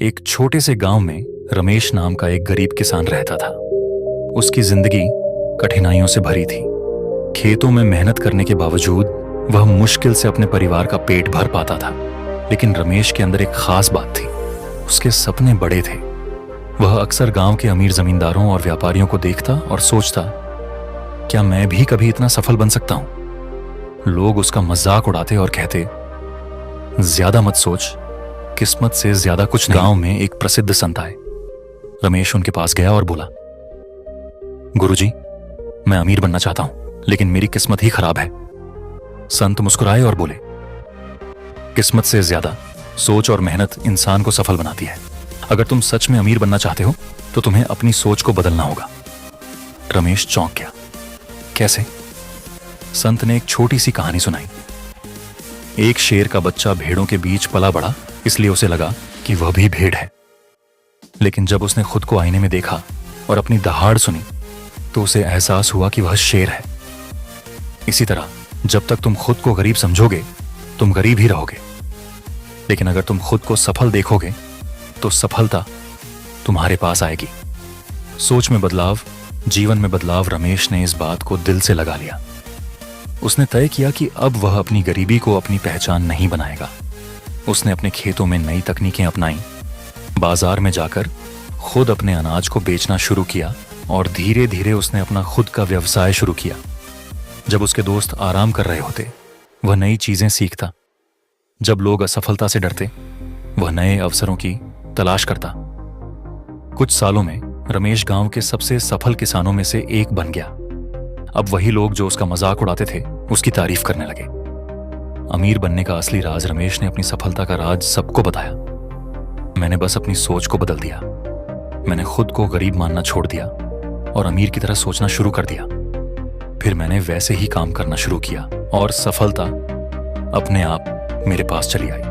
एक छोटे से गांव में रमेश नाम का एक गरीब किसान रहता था। उसकी जिंदगी कठिनाइयों से भरी थी। खेतों में मेहनत करने के बावजूद वह मुश्किल से अपने परिवार का पेट भर पाता था। लेकिन रमेश के अंदर एक खास बात थी, उसके सपने बड़े थे। वह अक्सर गांव के अमीर जमींदारों और व्यापारियों को देखता और सोचता, क्या मैं भी कभी इतना सफल बन सकता हूं? लोग उसका मजाक उड़ाते और कहते, ज्यादा मत सोच, किस्मत से ज्यादा कुछ नहीं। गांव में एक प्रसिद्ध संत आए। रमेश उनके पास गया और बोला, गुरुजी, मैं अमीर बनना चाहता हूं, लेकिन मेरी किस्मत ही खराब है। संत मुस्कुराए और बोले, किस्मत से ज्यादा सोच और मेहनत इंसान को सफल बनाती है। अगर तुम सच में अमीर बनना चाहते हो तो तुम्हें अपनी सोच को बदलना होगा। रमेश चौंक गया। कैसे? संत ने एक छोटी सी कहानी सुनाई। एक शेर का बच्चा भेड़ों के बीच पला बड़ा, इसलिए उसे लगा कि वह भी भेड़ है। लेकिन जब उसने खुद को आईने में देखा और अपनी दहाड़ सुनी तो उसे एहसास हुआ कि वह शेर है। इसी तरह जब तक तुम खुद को गरीब समझोगे तुम गरीब ही रहोगे, लेकिन अगर तुम खुद को सफल देखोगे तो सफलता तुम्हारे पास आएगी। सोच में बदलाव, जीवन में बदलाव। रमेश ने इस बात को दिल से लगा लिया। उसने तय किया कि अब वह अपनी गरीबी को अपनी पहचान नहीं बनाएगा। उसने अपने खेतों में नई तकनीकें अपनाई, बाजार में जाकर खुद अपने अनाज को बेचना शुरू किया और धीरे धीरे उसने अपना खुद का व्यवसाय शुरू किया। जब उसके दोस्त आराम कर रहे होते वह नई चीजें सीखता। जब लोग असफलता से डरते वह नए अवसरों की तलाश करता। कुछ सालों में रमेश गांव के सबसे सफल किसानों में से एक बन गया। अब वही लोग जो उसका मजाक उड़ाते थे उसकी तारीफ करने लगे। अमीर बनने का असली राज रमेश ने अपनी सफलता का राज सबको बताया। मैंने बस अपनी सोच को बदल दिया। मैंने खुद को गरीब मानना छोड़ दिया और अमीर की तरह सोचना शुरू कर दिया। फिर मैंने वैसे ही काम करना शुरू किया और सफलता अपने आप मेरे पास चली आई।